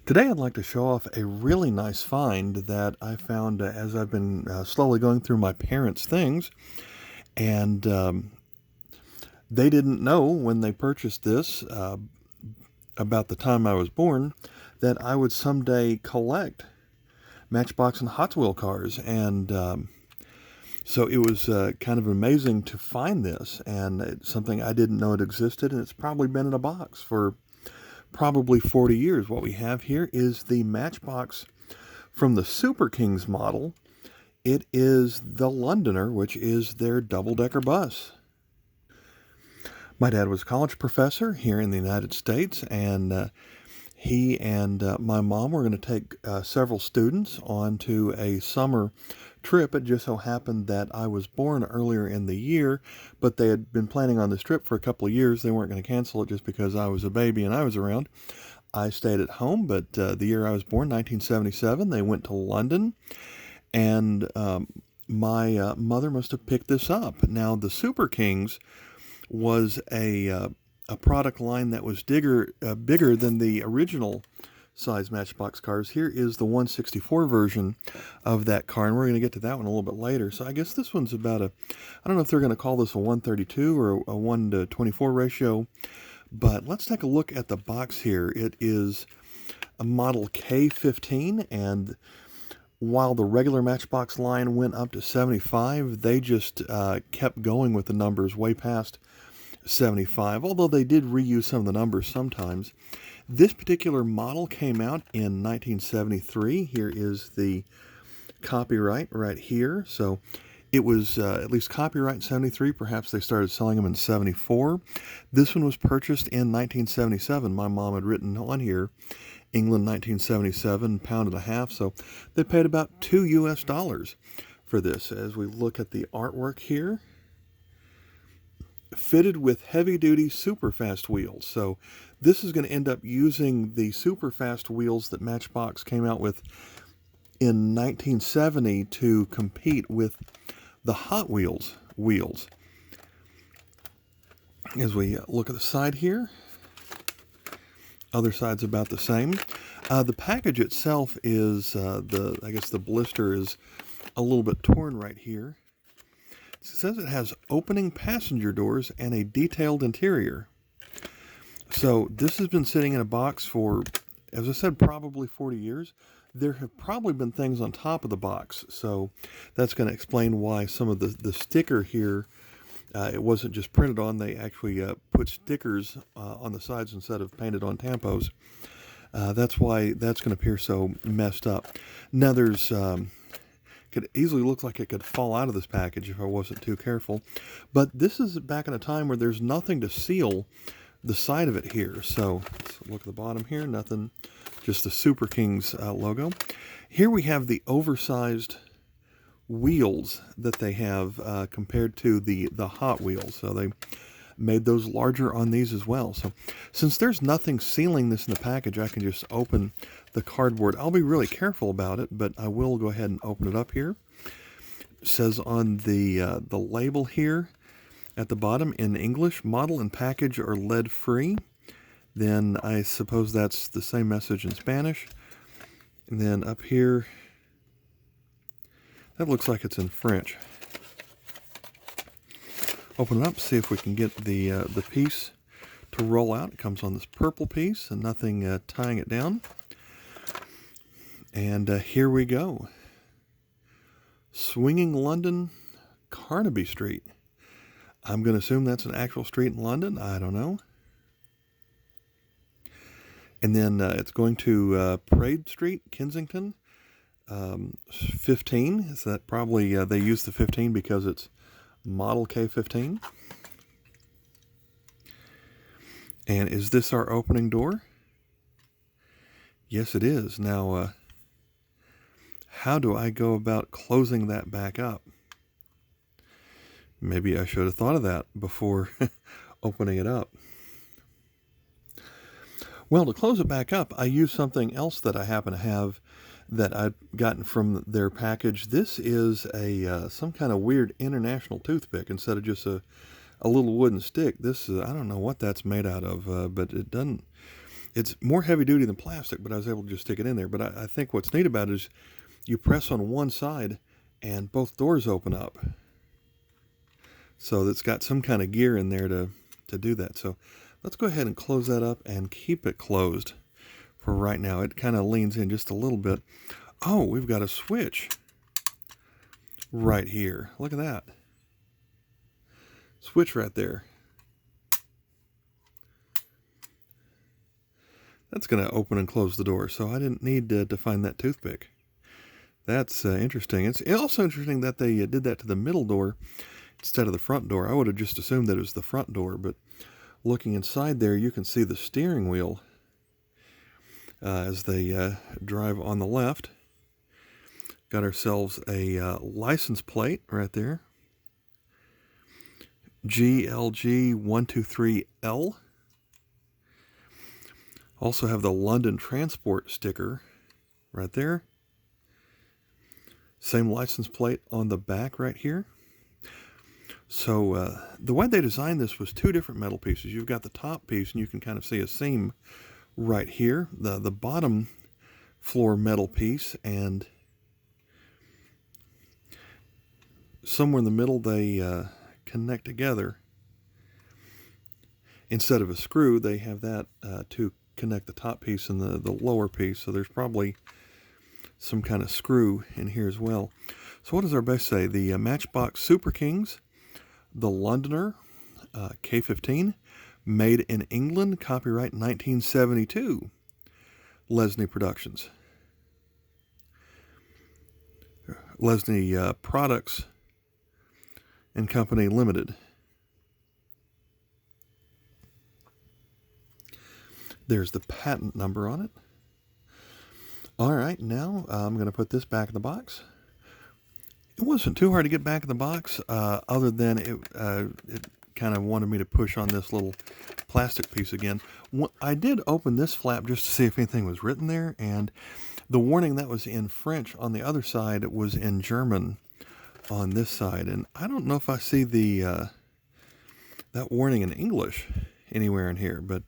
Today I'd like to show off a really nice find that I found as I've been slowly going through my parents' things, and they didn't know when they purchased this about the time I was born that I would someday collect Matchbox and Hot Wheel cars, and so it was kind of amazing to find this, and it's something I didn't know it existed, and it's probably been in a box for probably 40 years. What we have here is the Matchbox from the Super Kings model. It is the Londoner, which is their double-decker bus. My dad was a college professor here in the United States, and he and my mom were going to take several students onto a summer trip. It just so happened that I was born earlier in the year, but they had been planning on this trip for a couple of years. They weren't going to cancel it just because I was a baby and I was around. I stayed at home, but the year I was born, 1977, they went to London, and my mother must have picked this up. Now, the Super Kings was a product line that was bigger than the original size Matchbox cars. Here is the 164 version of that car, and we're going to get to that one a little bit later. So I guess this one's about I don't know if they're going to call this a 132 or a 1:24 ratio, but let's take a look at the box here. It is a model K15, and while the regular Matchbox line went up to 75, they just kept going with the numbers way past 75, although they did reuse some of the numbers sometimes. This particular model came out in 1973. Here is the copyright right here. So it was at least copyright in 73. Perhaps they started selling them in 74. This one was purchased in 1977. My mom had written on here, England 1977, £1.50. So they paid about $2 for this. As we look at the artwork here, fitted with heavy-duty super fast wheels. So this is going to end up using the super fast wheels that Matchbox came out with in 1970 to compete with the Hot Wheels wheels. As we look at the side here, other side's about the same. The package itself is I guess the blister is a little bit torn right here. It says it has opening passenger doors and a detailed interior. So this has been sitting in a box for, as I said, probably 40 years. There have probably been things on top of the box, so that's going to explain why some of the sticker here, it wasn't just printed on. They actually put stickers on the sides instead of painted on tampos. That's why that's going to appear so messed up. Now there's could easily look like it could fall out of this package if I wasn't too careful. But this is back in a time where there's nothing to seal the side of it here. So let's look at the bottom here, nothing, just the Super Kings logo. Here we have the oversized wheels that they have compared to the Hot Wheels. So they made those larger on these as well. So since there's nothing sealing this in the package, I can just open the cardboard. I'll be really careful about it, but I will go ahead and open it up here. It says on the label here at the bottom in English, model and package are lead free. Then I suppose that's the same message in Spanish. And then up here, that looks like it's in French. Open it up, see if we can get the piece to roll out. It comes on this purple piece and nothing tying it down. And here we go. Swinging London, Carnaby Street. I'm going to assume that's an actual street in London. I don't know. And then it's going to Parade Street, Kensington, 15. Is that probably, they used the 15 because it's model K15. And is this our opening door? Yes, it is. Now, how do I go about closing that back up? Maybe I should have thought of that before opening it up. Well, to close it back up, I use something else that I happen to have that I've gotten from their package. This is a some kind of weird international toothpick instead of just a little wooden stick. This is, I don't know what that's made out of, but it doesn't It's more heavy duty than plastic, but I was able to just stick it in there. But I think what's neat about it is you press on one side and both doors open up. So it's got some kind of gear in there to do that. So let's go ahead and close that up and keep it closed for right now. It kind of leans in just a little bit. Oh, we've got a switch right here. Look at that. Switch right there. That's going to open and close the door, so I didn't need to find that toothpick. That's interesting. It's also interesting that they did that to the middle door instead of the front door. I would have just assumed that it was the front door, but looking inside there, you can see the steering wheel as they drive on the left. Got ourselves a license plate right there. GLG123L. Also have the London Transport sticker right there. Same license plate on the back right here. So the way they designed this was two different metal pieces. You've got the top piece, and you can kind of see a seam right here. The bottom floor metal piece, and somewhere in the middle they connect together. Instead of a screw, they have that to connect the top piece and the lower piece. So there's probably some kind of screw in here as well. So what does our base say? The Matchbox SuperKings, the Londoner, K15, made in England, copyright 1972, Lesney Productions. Lesney Products and Company Limited. There's the patent number on it. All right, now I'm going to put this back in the box. It wasn't too hard to get back in the box, other than it kind of wanted me to push on this little plastic piece again. I did open this flap just to see if anything was written there, and the warning that was in French on the other side was in German on this side, and I don't know if I see the that warning in English anywhere in here, but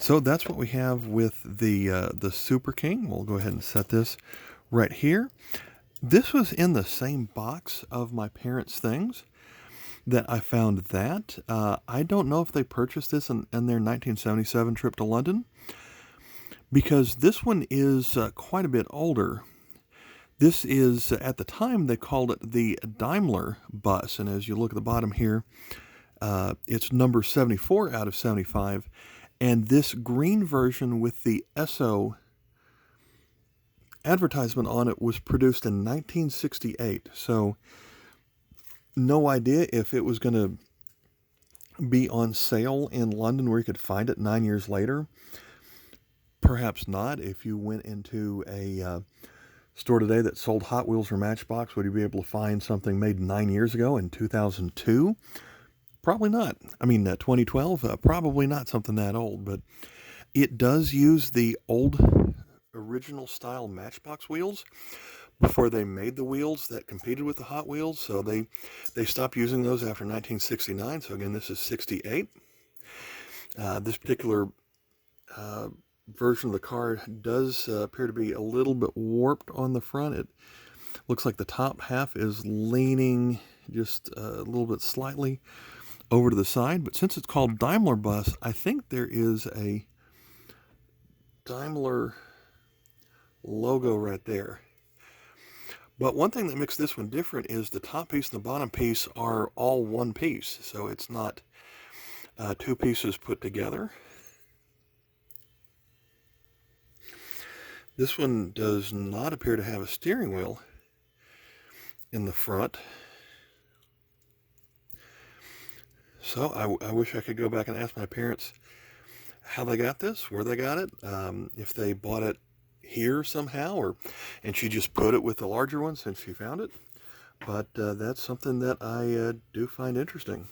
so that's what we have with the Super King. We'll go ahead and set this right here. This was in the same box of my parents' things that I found that. I don't know if they purchased this in their 1977 trip to London, because this one is quite a bit older. This is, at the time, they called it the Daimler Bus, and as you look at the bottom here, it's number 74 out of 75. And this green version with the Esso advertisement on it was produced in 1968. So no idea if it was going to be on sale in London where you could find it 9 years later. Perhaps not. If you went into a store today that sold Hot Wheels or Matchbox, would you be able to find something made 9 years ago in 2002? Probably not. I mean, 2012, probably not something that old, but it does use the old original style Matchbox wheels before they made the wheels that competed with the Hot Wheels. So they stopped using those after 1969. So again, this is 68. This particular version of the car does appear to be a little bit warped on the front. It looks like the top half is leaning just a little bit slightly over to the side, but since it's called Daimler Bus, I think there is a Daimler logo right there. But one thing that makes this one different is the top piece and the bottom piece are all one piece, so it's not two pieces put together. This one does not appear to have a steering wheel in the front. So I wish I could go back and ask my parents how they got this, where they got it, if they bought it here somehow, and she just put it with the larger one since she found it. But that's something that I do find interesting.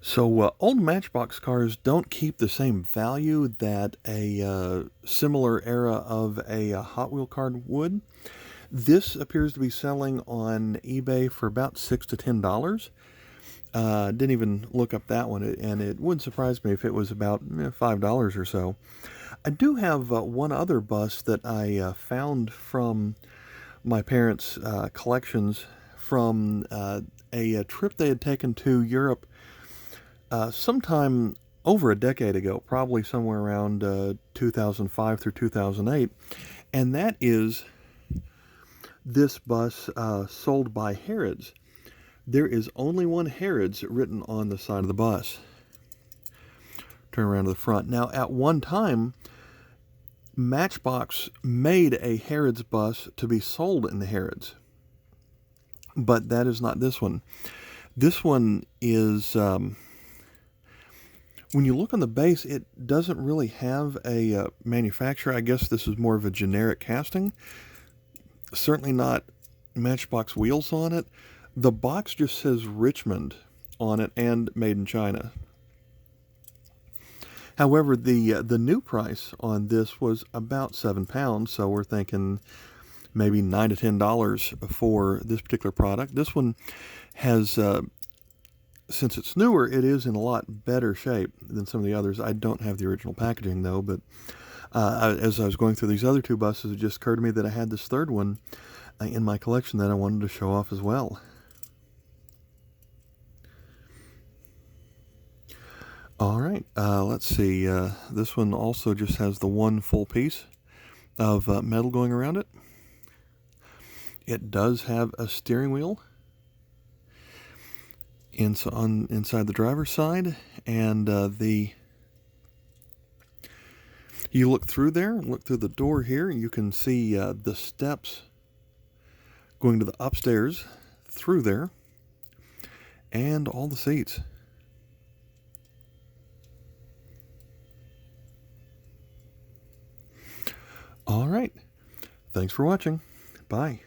So old Matchbox cars don't keep the same value that a similar era of a Hot Wheel car would. This appears to be selling on eBay for about $6 to $10. Didn't even look up that one, and it wouldn't surprise me if it was about $5 or so. I do have one other bus that I found from my parents' collections from a trip they had taken to Europe sometime over a decade ago, probably somewhere around 2005 through 2008, and that is this bus sold by Harrods. There is only one Harrods written on the side of the bus. Turn around to the front. Now, at one time, Matchbox made a Harrods bus to be sold in the Harrods, but that is not this one. This one is, when you look on the base, it doesn't really have a manufacturer. I guess this is more of a generic casting. Certainly not Matchbox wheels on it. The box just says Richmond on it and made in China. However, the new price on this was about £7, so we're thinking maybe $9 to $10 for this particular product. This one has, since it's newer, it is in a lot better shape than some of the others. I don't have the original packaging though, but as I was going through these other two buses, it just occurred to me that I had this third one in my collection that I wanted to show off as well. All right, let's see. This one also just has the one full piece of metal going around it. It does have a steering wheel inside the driver's side, and you look through there, look through the door here, you can see the steps going to the upstairs through there, and all the seats. All right. Thanks for watching. Bye.